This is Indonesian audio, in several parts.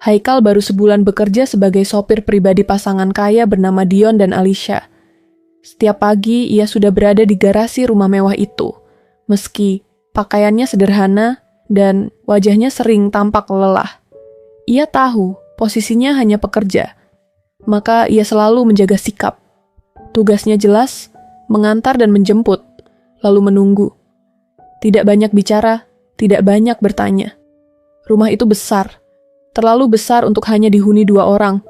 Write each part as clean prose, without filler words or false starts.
Haikal baru sebulan bekerja sebagai sopir pribadi pasangan kaya bernama Dion dan Alicia. Setiap pagi ia sudah berada di garasi rumah mewah itu, meski pakaiannya sederhana dan wajahnya sering tampak lelah. Ia tahu posisinya hanya pekerja, maka ia selalu menjaga sikap. Tugasnya jelas, mengantar dan menjemput, lalu menunggu. Tidak banyak bicara, tidak banyak bertanya. Rumah itu besar, terlalu besar untuk hanya dihuni 2 orang.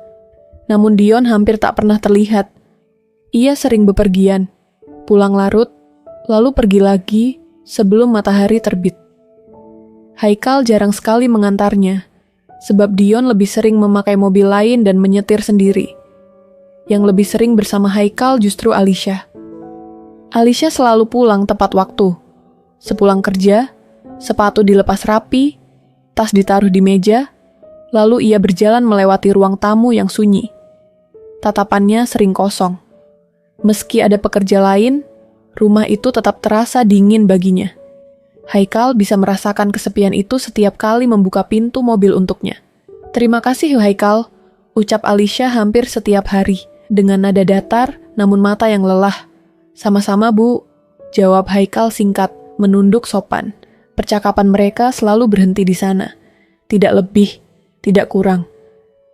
Namun Dion hampir tak pernah terlihat. Ia sering bepergian, pulang larut, lalu pergi lagi sebelum matahari terbit. Haikal jarang sekali mengantarnya, sebab Dion lebih sering memakai mobil lain dan menyetir sendiri. Yang lebih sering bersama Haikal justru Alicia. Alicia selalu pulang tepat waktu. Sepulang kerja, sepatu dilepas rapi, tas ditaruh di meja, lalu ia berjalan melewati ruang tamu yang sunyi. Tatapannya sering kosong. Meski ada pekerja lain, rumah itu tetap terasa dingin baginya. Haikal bisa merasakan kesepian itu setiap kali membuka pintu mobil untuknya. "Terima kasih, Haikal," ucap Alicia hampir setiap hari, dengan nada datar namun mata yang lelah. "Sama-sama, Bu," jawab Haikal singkat, menunduk sopan. Percakapan mereka selalu berhenti di sana. Tidak lebih, tidak kurang.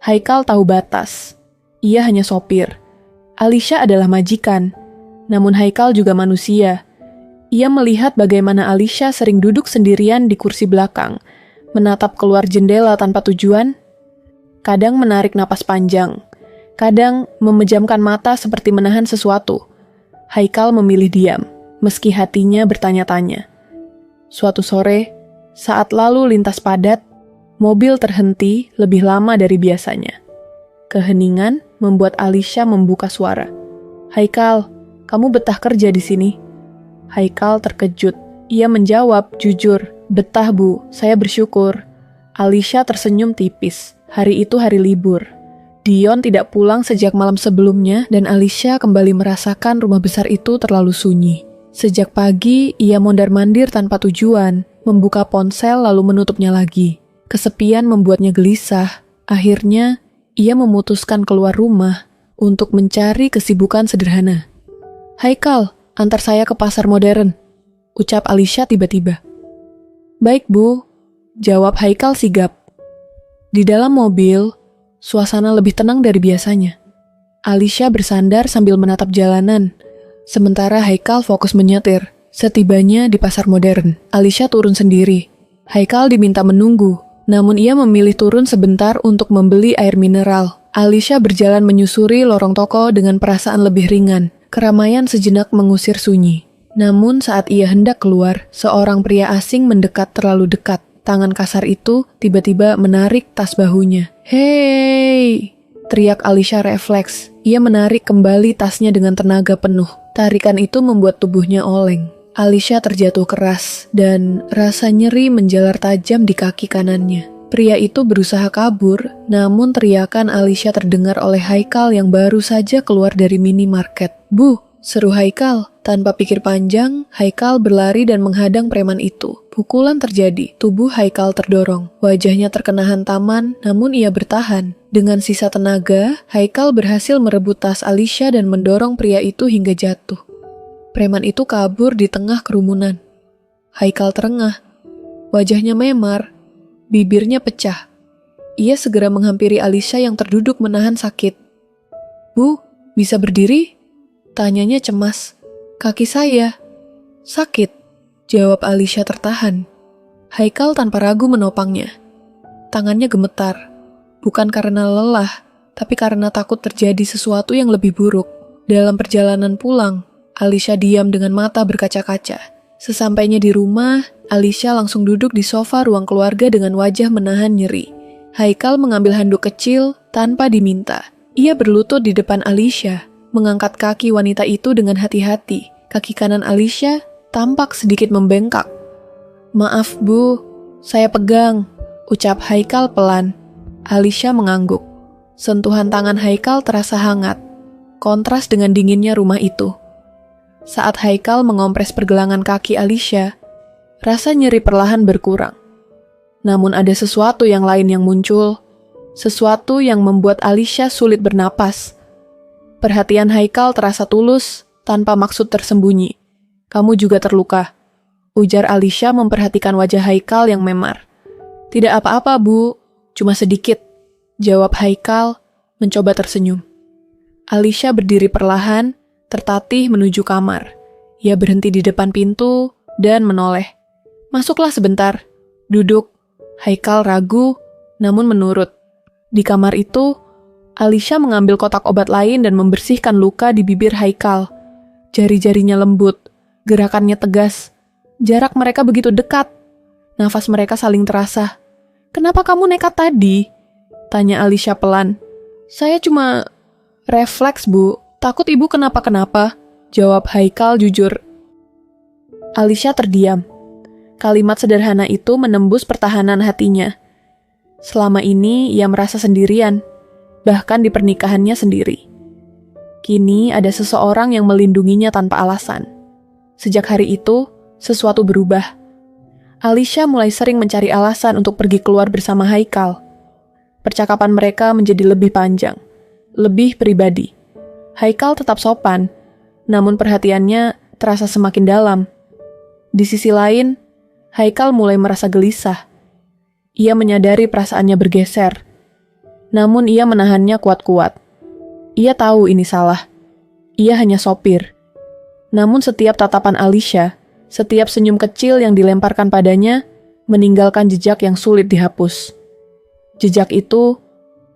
Haikal tahu batas. Ia hanya sopir. Alicia adalah majikan. Namun Haikal juga manusia. Ia melihat bagaimana Alicia sering duduk sendirian di kursi belakang, menatap keluar jendela tanpa tujuan, kadang menarik napas panjang, kadang memejamkan mata seperti menahan sesuatu. Haikal memilih diam, meski hatinya bertanya-tanya. Suatu sore, saat lalu lintas padat, mobil terhenti lebih lama dari biasanya. Keheningan membuat Alicia membuka suara. "Haikal, kamu betah kerja di sini?" Haikal terkejut. Ia menjawab jujur, "Betah, Bu, saya bersyukur." Alicia tersenyum tipis. Hari itu hari libur. Dion tidak pulang sejak malam sebelumnya dan Alicia kembali merasakan rumah besar itu terlalu sunyi. Sejak pagi, ia mondar-mandir tanpa tujuan, membuka ponsel lalu menutupnya lagi. Kesepian membuatnya gelisah. Akhirnya, ia memutuskan keluar rumah untuk mencari kesibukan sederhana. "Haikal, antar saya ke pasar modern," ucap Alicia tiba-tiba. "Baik, Bu," jawab Haikal sigap. Di dalam mobil, suasana lebih tenang dari biasanya. Alicia bersandar sambil menatap jalanan, sementara Haikal fokus menyetir. Setibanya di pasar modern, Alicia turun sendiri. Haikal diminta menunggu, namun ia memilih turun sebentar untuk membeli air mineral. Alicia berjalan menyusuri lorong toko dengan perasaan lebih ringan. Keramaian sejenak mengusir sunyi. Namun saat ia hendak keluar, seorang pria asing mendekat terlalu dekat. Tangan kasar itu tiba-tiba menarik tas bahunya. "Hei!" teriak Alicia refleks. Ia menarik kembali tasnya dengan tenaga penuh. Tarikan itu membuat tubuhnya oleng. Alicia terjatuh keras dan rasa nyeri menjalar tajam di kaki kanannya. Pria itu berusaha kabur, namun teriakan Alicia terdengar oleh Haikal yang baru saja keluar dari minimarket. "Bu!" seru Haikal. Tanpa pikir panjang, Haikal berlari dan menghadang preman itu. Pukulan terjadi, tubuh Haikal terdorong. Wajahnya terkena hantaman, namun ia bertahan. Dengan sisa tenaga, Haikal berhasil merebut tas Alicia dan mendorong pria itu hingga jatuh. Preman itu kabur di tengah kerumunan. Haikal terengah. Wajahnya memar, bibirnya pecah. Ia segera menghampiri Alicia yang terduduk menahan sakit. "Bu, bisa berdiri?" tanyanya cemas. "Kaki saya sakit," jawab Alicia tertahan. Haikal tanpa ragu menopangnya. Tangannya gemetar, bukan karena lelah, tapi karena takut terjadi sesuatu yang lebih buruk. Dalam perjalanan pulang, Alicia diam dengan mata berkaca-kaca. Sesampainya di rumah, Alicia langsung duduk di sofa ruang keluarga dengan wajah menahan nyeri. Haikal mengambil handuk kecil tanpa diminta. Ia berlutut di depan Alicia, mengangkat kaki wanita itu dengan hati-hati. Kaki kanan Alicia tampak sedikit membengkak. "Maaf, Bu, saya pegang," ucap Haikal pelan. Alicia mengangguk. Sentuhan tangan Haikal terasa hangat, kontras dengan dinginnya rumah itu. Saat Haikal mengompres pergelangan kaki Alicia, rasa nyeri perlahan berkurang. Namun ada sesuatu yang lain yang muncul. sesuatu yang membuat Alicia sulit bernapas. Perhatian Haikal terasa tulus, tanpa maksud tersembunyi. "Kamu juga terluka," ujar Alicia memperhatikan wajah Haikal yang memar. "Tidak apa-apa, Bu, cuma sedikit," jawab Haikal, mencoba tersenyum. Alicia berdiri perlahan, tertatih menuju kamar. Ia berhenti di depan pintu dan menoleh. "Masuklah sebentar, duduk." Haikal ragu, namun menurut. Di kamar itu, Alicia mengambil kotak obat lain dan membersihkan luka di bibir Haikal. Jari-jarinya lembut, gerakannya tegas. Jarak mereka begitu dekat. Nafas mereka saling terasa. "Kenapa kamu nekat tadi?" tanya Alicia pelan. "Saya cuma refleks, Bu. Takut ibu kenapa-kenapa," jawab Haikal jujur. Alicia terdiam. Kalimat sederhana itu menembus pertahanan hatinya. Selama ini ia merasa sendirian, bahkan di pernikahannya sendiri. Kini ada seseorang yang melindunginya tanpa alasan. Sejak hari itu, sesuatu berubah. Alicia mulai sering mencari alasan untuk pergi keluar bersama Haikal. Percakapan mereka menjadi lebih panjang, lebih pribadi. Haikal tetap sopan, namun perhatiannya terasa semakin dalam. Di sisi lain, Haikal mulai merasa gelisah. Ia menyadari perasaannya bergeser, namun ia menahannya kuat-kuat. Ia tahu ini salah. Ia hanya sopir. Namun setiap tatapan Alicia, setiap senyum kecil yang dilemparkan padanya, meninggalkan jejak yang sulit dihapus. Jejak itu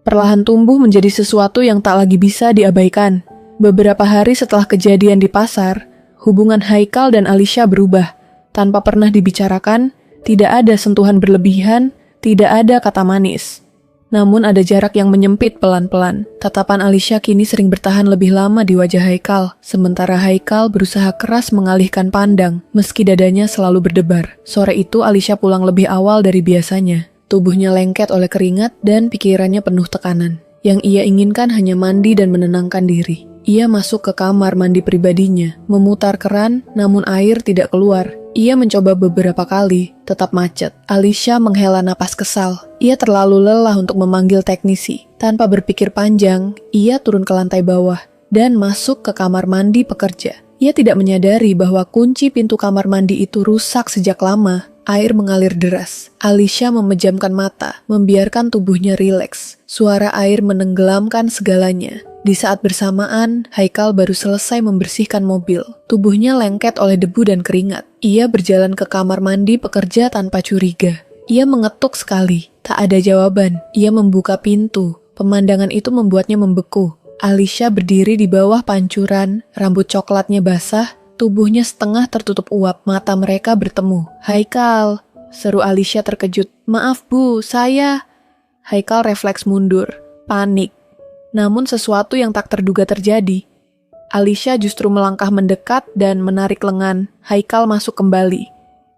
perlahan tumbuh menjadi sesuatu yang tak lagi bisa diabaikan. Beberapa hari setelah kejadian di pasar, hubungan Haikal dan Alicia berubah. Tanpa pernah dibicarakan, tidak ada sentuhan berlebihan, tidak ada kata manis. Namun ada jarak yang menyempit pelan-pelan. Tatapan Alicia kini sering bertahan lebih lama di wajah Haikal, sementara Haikal berusaha keras mengalihkan pandang, meski dadanya selalu berdebar. Sore itu Alicia pulang lebih awal dari biasanya. Tubuhnya lengket oleh keringat dan pikirannya penuh tekanan. Yang ia inginkan hanya mandi dan menenangkan diri. Ia masuk ke kamar mandi pribadinya, memutar keran, namun air tidak keluar. Ia mencoba beberapa kali, tetap macet. Alicia menghela napas kesal. Ia terlalu lelah untuk memanggil teknisi. Tanpa berpikir panjang, ia turun ke lantai bawah dan masuk ke kamar mandi pekerja. Ia tidak menyadari bahwa kunci pintu kamar mandi itu rusak sejak lama. Air mengalir deras. Alicia memejamkan mata, membiarkan tubuhnya rileks. Suara air menenggelamkan segalanya. Di saat bersamaan, Haikal baru selesai membersihkan mobil. Tubuhnya lengket oleh debu dan keringat. Ia berjalan ke kamar mandi pekerja tanpa curiga. Ia mengetuk sekali, tak ada jawaban. Ia membuka pintu. Pemandangan itu membuatnya membeku. Alicia berdiri di bawah pancuran, rambut coklatnya basah, tubuhnya setengah tertutup uap, mata mereka bertemu. "Haikal," seru Alicia terkejut. "Maaf Bu, saya..." Haikal refleks mundur, panik. Namun sesuatu yang tak terduga terjadi. Alicia justru melangkah mendekat dan menarik lengan. Haikal masuk kembali.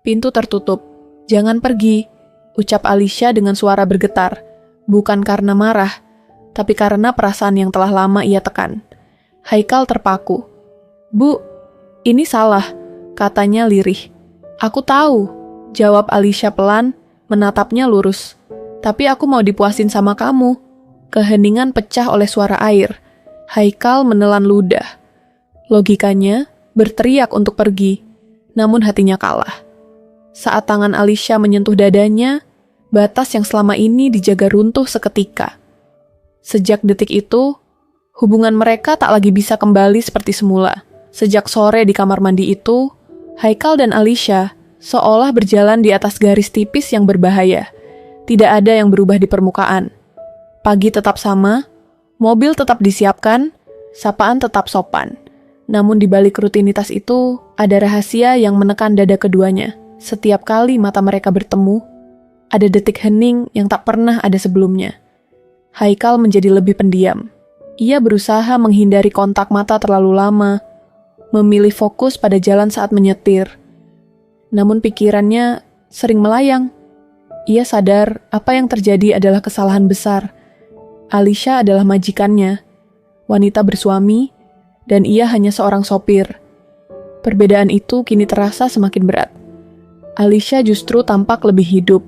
Pintu tertutup. "Jangan pergi," ucap Alicia dengan suara bergetar. Bukan karena marah, tapi karena perasaan yang telah lama ia tekan. Haikal terpaku. "Bu, ini salah," katanya lirih. "Aku tahu," jawab Alicia pelan, menatapnya lurus. "Tapi aku mau dipuasin sama kamu." Keheningan pecah oleh suara air. Haikal menelan ludah. Logikanya berteriak untuk pergi, namun hatinya kalah. Saat tangan Alicia menyentuh dadanya, batas yang selama ini dijaga runtuh seketika. Sejak detik itu, hubungan mereka tak lagi bisa kembali seperti semula. Sejak sore di kamar mandi itu, Haikal dan Alicia seolah berjalan di atas garis tipis yang berbahaya. Tidak ada yang berubah di permukaan. Pagi tetap sama, mobil tetap disiapkan, sapaan tetap sopan. Namun di balik rutinitas itu, ada rahasia yang menekan dada keduanya. Setiap kali mata mereka bertemu, ada detik hening yang tak pernah ada sebelumnya. Haikal menjadi lebih pendiam. Ia berusaha menghindari kontak mata terlalu lama, memilih fokus pada jalan saat menyetir. Namun pikirannya sering melayang. Ia sadar apa yang terjadi adalah kesalahan besar. Alicia adalah majikannya, wanita bersuami, dan ia hanya seorang sopir. Perbedaan itu kini terasa semakin berat. Alicia justru tampak lebih hidup.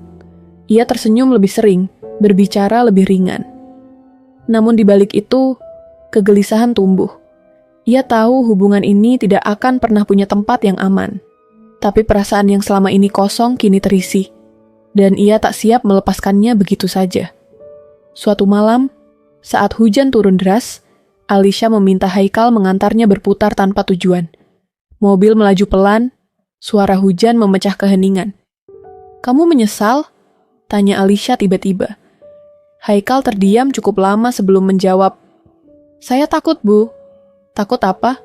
Ia tersenyum lebih sering, berbicara lebih ringan. Namun di balik itu, kegelisahan tumbuh. Ia tahu hubungan ini tidak akan pernah punya tempat yang aman. Tapi perasaan yang selama ini kosong kini terisi. Dan ia tak siap melepaskannya begitu saja. Suatu malam, saat hujan turun deras, Alicia meminta Haikal mengantarnya berputar tanpa tujuan. Mobil melaju pelan, suara hujan memecah keheningan. "Kamu menyesal?" tanya Alicia tiba-tiba. Haikal terdiam cukup lama sebelum menjawab. "Saya takut, Bu." "Takut apa?"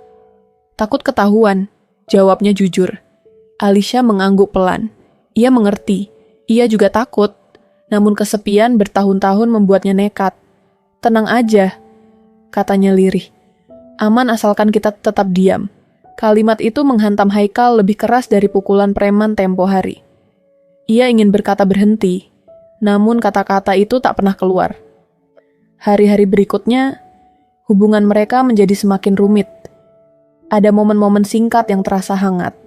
"Takut ketahuan," jawabnya jujur. Alicia mengangguk pelan. Ia mengerti, ia juga takut, namun kesepian bertahun-tahun membuatnya nekat. "Tenang aja," katanya lirih. "Aman asalkan kita tetap diam." Kalimat itu menghantam Haikal lebih keras dari pukulan preman tempo hari. Ia ingin berkata berhenti, namun kata-kata itu tak pernah keluar. Hari-hari berikutnya, hubungan mereka menjadi semakin rumit. Ada momen-momen singkat yang terasa hangat,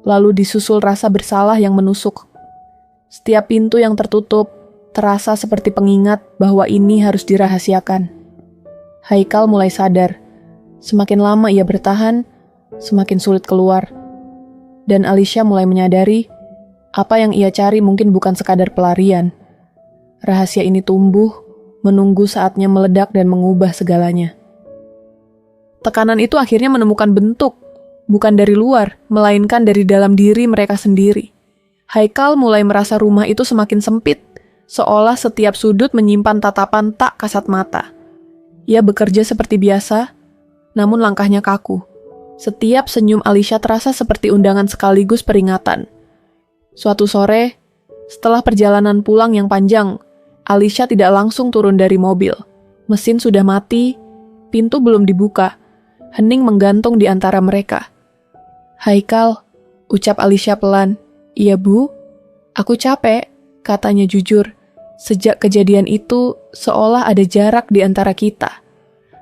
lalu disusul rasa bersalah yang menusuk. Setiap pintu yang tertutup terasa seperti pengingat bahwa ini harus dirahasiakan. Haikal mulai sadar, semakin lama ia bertahan, semakin sulit keluar. Dan Alicia mulai menyadari, apa yang ia cari mungkin bukan sekadar pelarian. Rahasia ini tumbuh, menunggu saatnya meledak dan mengubah segalanya. Tekanan itu akhirnya menemukan bentuk, bukan dari luar, melainkan dari dalam diri mereka sendiri. Haikal mulai merasa rumah itu semakin sempit, seolah setiap sudut menyimpan tatapan tak kasat mata. Ia bekerja seperti biasa, namun langkahnya kaku. Setiap senyum Alicia terasa seperti undangan sekaligus peringatan. Suatu sore, setelah perjalanan pulang yang panjang, Alicia tidak langsung turun dari mobil. Mesin sudah mati, pintu belum dibuka. Hening menggantung di antara mereka. "Haikal," ucap Alicia pelan. "Iya, Bu." "Aku capek," katanya jujur. Sejak kejadian itu, seolah ada jarak di antara kita.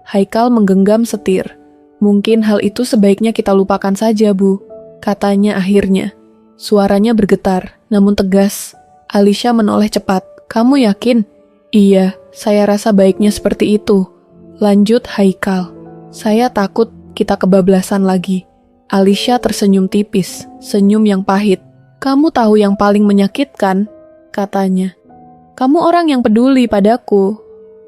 Haikal menggenggam setir. "Mungkin hal itu sebaiknya kita lupakan saja, Bu," katanya akhirnya. Suaranya bergetar, namun tegas. Alicia menoleh cepat. "Kamu yakin?" "Iya, saya rasa baiknya seperti itu," lanjut Haikal. "Saya takut kita kebablasan lagi." Alicia tersenyum tipis, senyum yang pahit. "Kamu tahu yang paling menyakitkan?" katanya. "Kamu orang yang peduli padaku,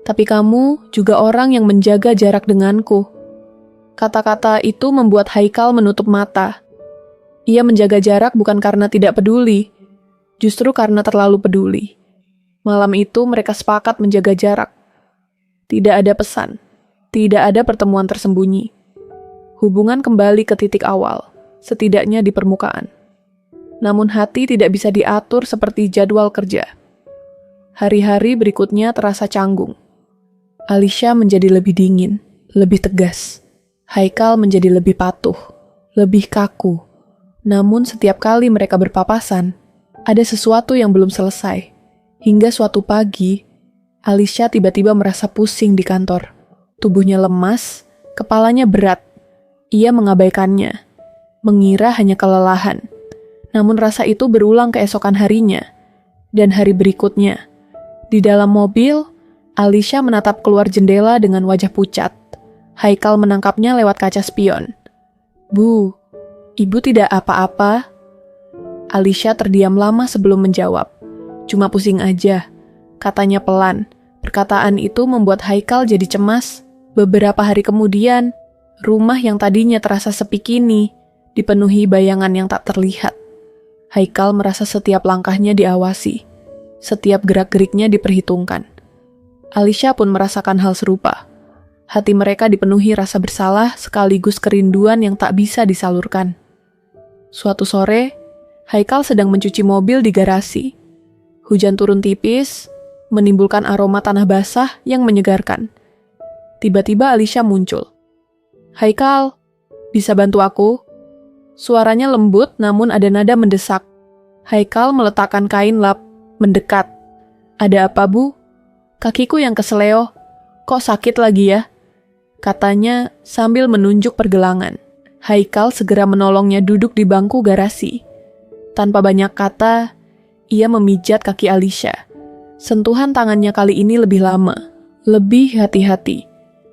tapi kamu juga orang yang menjaga jarak denganku." Kata-kata itu membuat Haikal menutup mata. Ia menjaga jarak bukan karena tidak peduli, justru karena terlalu peduli. Malam itu mereka sepakat menjaga jarak. Tidak ada pesan, tidak ada pertemuan tersembunyi. Hubungan kembali ke titik awal, setidaknya di permukaan. Namun hati tidak bisa diatur seperti jadwal kerja. Hari-hari berikutnya terasa canggung. Alicia menjadi lebih dingin, lebih tegas. Haikal menjadi lebih patuh, lebih kaku. Namun setiap kali mereka berpapasan, ada sesuatu yang belum selesai. Hingga suatu pagi, Alicia tiba-tiba merasa pusing di kantor. Tubuhnya lemas, kepalanya berat. Ia mengabaikannya, mengira hanya kelelahan. Namun rasa itu berulang keesokan harinya, dan hari berikutnya. Di dalam mobil, Alicia menatap keluar jendela dengan wajah pucat. Haikal menangkapnya lewat kaca spion. "Bu, Ibu tidak apa-apa?" Alicia terdiam lama sebelum menjawab. "Cuma pusing aja," katanya pelan. Perkataan itu membuat Haikal jadi cemas. Beberapa hari kemudian, rumah yang tadinya terasa sepi kini dipenuhi bayangan yang tak terlihat. Haikal merasa setiap langkahnya diawasi, setiap gerak-geriknya diperhitungkan. Alicia pun merasakan hal serupa. Hati mereka dipenuhi rasa bersalah sekaligus kerinduan yang tak bisa disalurkan. Suatu sore, Haikal sedang mencuci mobil di garasi. Hujan turun tipis, menimbulkan aroma tanah basah yang menyegarkan. Tiba-tiba Alicia muncul. "Haikal, bisa bantu aku?" Suaranya lembut namun ada nada mendesak. Haikal meletakkan kain lap, mendekat. "Ada apa, Bu?" "Kakiku yang keseleo. Kok sakit lagi ya?" katanya sambil menunjuk pergelangan. Haikal segera menolongnya duduk di bangku garasi. Tanpa banyak kata, ia memijat kaki Alicia. Sentuhan tangannya kali ini lebih lama, lebih hati-hati.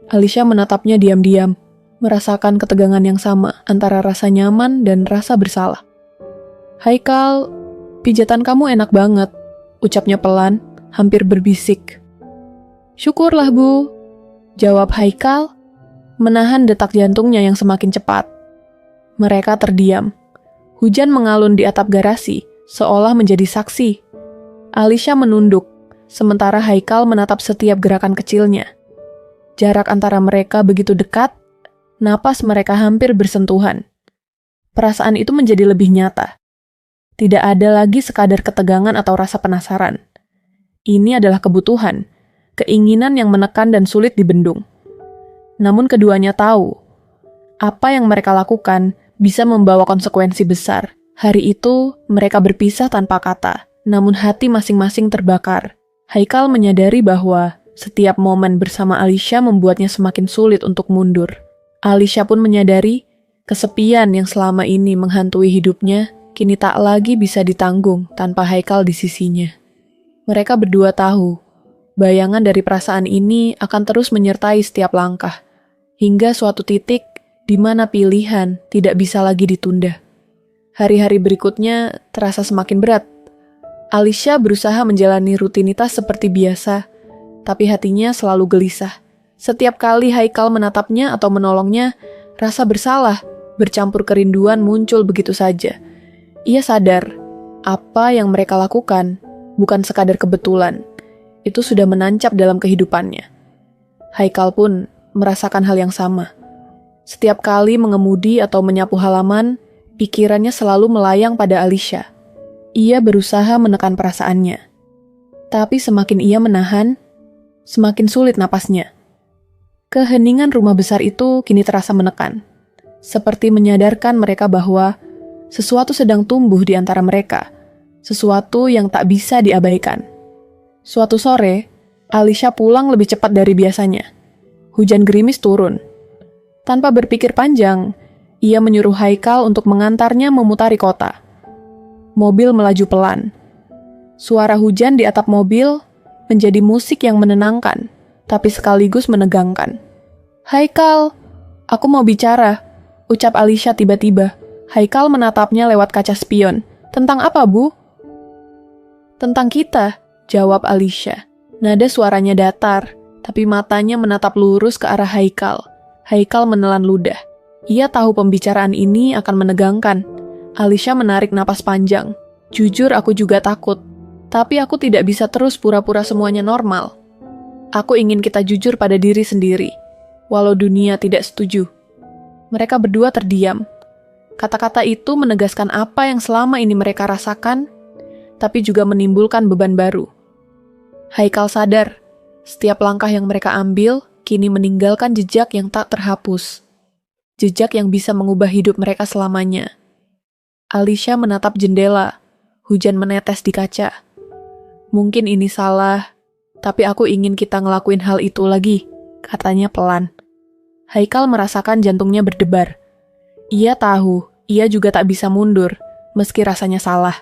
Alicia menatapnya diam-diam, merasakan ketegangan yang sama antara rasa nyaman dan rasa bersalah. Haikal, pijatan kamu enak banget, ucapnya pelan, hampir berbisik. Syukurlah Bu, jawab Haikal, menahan detak jantungnya yang semakin cepat. Mereka terdiam. Hujan mengalun di atap garasi, seolah menjadi saksi. Alicia menunduk, sementara Haikal menatap setiap gerakan kecilnya. Jarak antara mereka begitu dekat, napas mereka hampir bersentuhan. Perasaan itu menjadi lebih nyata. Tidak ada lagi sekadar ketegangan atau rasa penasaran. Ini adalah kebutuhan, keinginan yang menekan dan sulit dibendung. Namun keduanya tahu, apa yang mereka lakukan bisa membawa konsekuensi besar. Hari itu, mereka berpisah tanpa kata, namun hati masing-masing terbakar. Haikal menyadari bahwa setiap momen bersama Alicia membuatnya semakin sulit untuk mundur. Alicia pun menyadari kesepian yang selama ini menghantui hidupnya kini tak lagi bisa ditanggung tanpa Haikal di sisinya. Mereka berdua tahu, bayangan dari perasaan ini akan terus menyertai setiap langkah, hingga suatu titik di mana pilihan tidak bisa lagi ditunda. Hari-hari berikutnya terasa semakin berat. Alicia berusaha menjalani rutinitas seperti biasa, tapi hatinya selalu gelisah. Setiap kali Haikal menatapnya atau menolongnya, rasa bersalah bercampur kerinduan muncul begitu saja. Ia sadar, apa yang mereka lakukan bukan sekadar kebetulan. Itu sudah menancap dalam kehidupannya. Haikal pun merasakan hal yang sama. Setiap kali mengemudi atau menyapu halaman, pikirannya selalu melayang pada Alicia. Ia berusaha menekan perasaannya. Tapi semakin ia menahan, semakin sulit napasnya. Keheningan rumah besar itu kini terasa menekan. Seperti menyadarkan mereka bahwa sesuatu sedang tumbuh di antara mereka. Sesuatu yang tak bisa diabaikan. Suatu sore, Alicia pulang lebih cepat dari biasanya. Hujan gerimis turun. Tanpa berpikir panjang, ia menyuruh Haikal untuk mengantarnya memutari kota. Mobil melaju pelan. Suara hujan di atap mobil menjadi musik yang menenangkan, tapi sekaligus menegangkan. Haikal, aku mau bicara, ucap Alicia tiba-tiba. Haikal menatapnya lewat kaca spion. Tentang apa, Bu? Tentang kita, jawab Alicia. Nada suaranya datar, tapi matanya menatap lurus ke arah Haikal. Haikal menelan ludah. Ia tahu pembicaraan ini akan menegangkan. Alicia menarik napas panjang. Jujur aku juga takut. Tapi aku tidak bisa terus pura-pura semuanya normal. Aku ingin kita jujur pada diri sendiri. Walau dunia tidak setuju. Mereka berdua terdiam. Kata-kata itu menegaskan apa yang selama ini mereka rasakan, tapi juga menimbulkan beban baru. Haikal sadar, setiap langkah yang mereka ambil kini meninggalkan jejak yang tak terhapus. Jejak yang bisa mengubah hidup mereka selamanya. Alicia menatap jendela. Hujan menetes di kaca. Mungkin ini salah, tapi aku ingin kita ngelakuin hal itu lagi, katanya pelan. Haikal merasakan jantungnya berdebar. Ia tahu, ia juga tak bisa mundur, meski rasanya salah.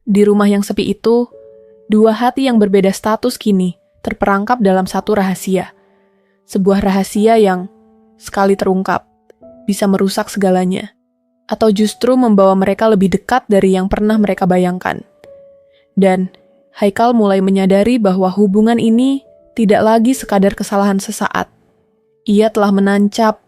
Di rumah yang sepi itu, dua hati yang berbeda status kini terperangkap dalam satu rahasia. Sebuah rahasia yang, sekali terungkap, bisa merusak segalanya, atau justru membawa mereka lebih dekat dari yang pernah mereka bayangkan. Dan Haikal mulai menyadari bahwa hubungan ini tidak lagi sekadar kesalahan sesaat. Ia telah menancap,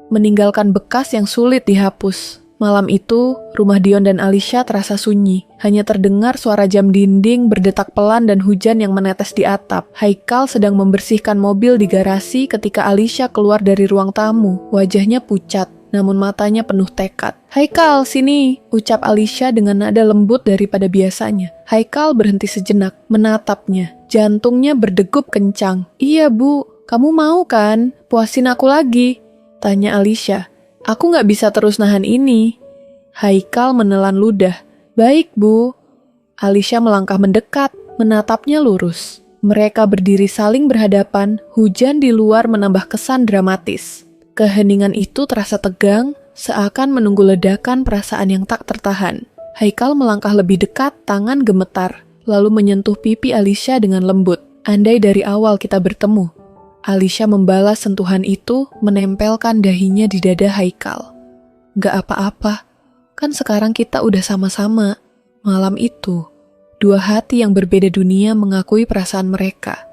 meninggalkan bekas yang sulit dihapus. Malam itu, rumah Dion dan Alicia terasa sunyi. Hanya terdengar suara jam dinding berdetak pelan dan hujan yang menetes di atap. Haikal sedang membersihkan mobil di garasi ketika Alicia keluar dari ruang tamu. Wajahnya pucat, namun matanya penuh tekad. Haikal, sini, ucap Alicia dengan nada lembut daripada biasanya. Haikal berhenti sejenak, menatapnya. Jantungnya berdegup kencang. Iya, Bu, kamu mau kan? Puasin aku lagi, tanya Alicia. Aku gak bisa terus nahan ini. Haikal menelan ludah. Baik, Bu. Alicia melangkah mendekat, menatapnya lurus. Mereka berdiri saling berhadapan, hujan di luar menambah kesan dramatis. Keheningan itu terasa tegang, seakan menunggu ledakan perasaan yang tak tertahan. Haikal melangkah lebih dekat, tangan gemetar. lalu menyentuh pipi Alicia dengan lembut. Andai dari awal kita bertemu. Alicia membalas sentuhan itu, menempelkan dahinya di dada Haikal. Gak apa-apa, kan sekarang kita udah sama-sama. Malam itu, dua hati yang berbeda dunia mengakui perasaan mereka.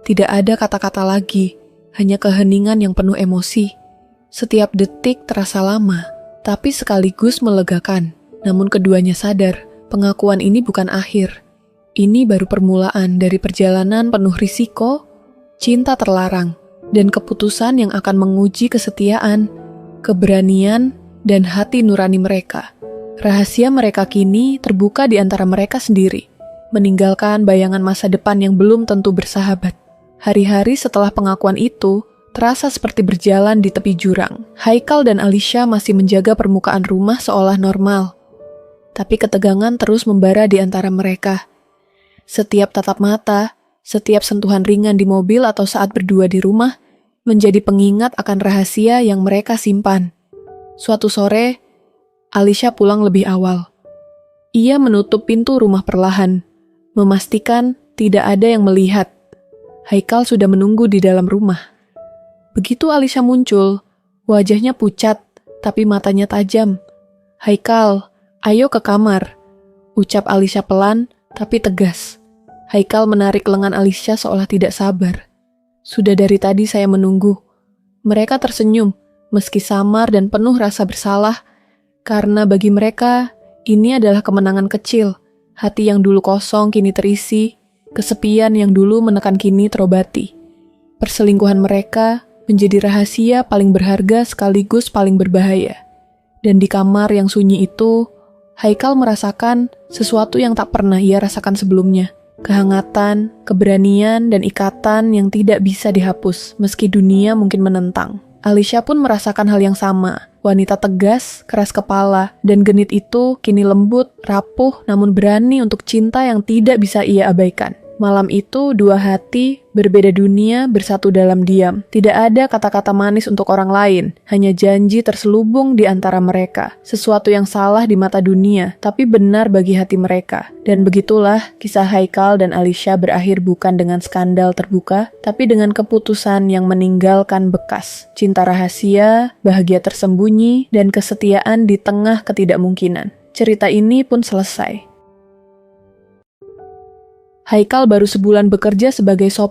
Tidak ada kata-kata lagi, hanya keheningan yang penuh emosi. Setiap detik terasa lama, tapi sekaligus melegakan. Namun keduanya sadar, pengakuan ini bukan akhir. Ini baru permulaan dari perjalanan penuh risiko, cinta terlarang, dan keputusan yang akan menguji kesetiaan, keberanian, dan hati nurani mereka. Rahasia mereka kini terbuka di antara mereka sendiri, meninggalkan bayangan masa depan yang belum tentu bersahabat. Hari-hari setelah pengakuan itu, terasa seperti berjalan di tepi jurang. Haikal dan Alicia masih menjaga permukaan rumah seolah normal. Tapi ketegangan terus membara di antara mereka. Setiap tatap mata, setiap sentuhan ringan di mobil atau saat berdua di rumah, menjadi pengingat akan rahasia yang mereka simpan. Suatu sore, Alicia pulang lebih awal. Ia menutup pintu rumah perlahan, memastikan tidak ada yang melihat. Haikal sudah menunggu di dalam rumah. Begitu Alicia muncul, wajahnya pucat, tapi matanya tajam. "Haikal, ayo ke kamar," ucap Alicia pelan, tapi tegas. Haikal menarik lengan Alicia seolah tidak sabar. "Sudah dari tadi saya menunggu." Mereka tersenyum, meski samar dan penuh rasa bersalah, karena bagi mereka, ini adalah kemenangan kecil. Hati yang dulu kosong kini terisi, kesepian yang dulu menekan kini terobati. Perselingkuhan mereka menjadi rahasia paling berharga sekaligus paling berbahaya. Dan di kamar yang sunyi itu, Haikal merasakan sesuatu yang tak pernah ia rasakan sebelumnya. Kehangatan, keberanian, dan ikatan yang tidak bisa dihapus meski dunia mungkin menentang. Alicia pun merasakan hal yang sama. Wanita tegas, keras kepala, dan genit itu kini lembut, rapuh, namun berani untuk cinta yang tidak bisa ia abaikan. Malam itu, dua hati berbeda dunia bersatu dalam diam. Tidak ada kata-kata manis untuk orang lain, hanya janji terselubung di antara mereka. Sesuatu yang salah di mata dunia, tapi benar bagi hati mereka. Dan begitulah kisah Haikal dan Alicia berakhir bukan dengan skandal terbuka, tapi dengan keputusan yang meninggalkan bekas. Cinta rahasia, bahagia tersembunyi, dan kesetiaan di tengah ketidakmungkinan. Cerita ini pun selesai. Haikal baru sebulan bekerja sebagai sopir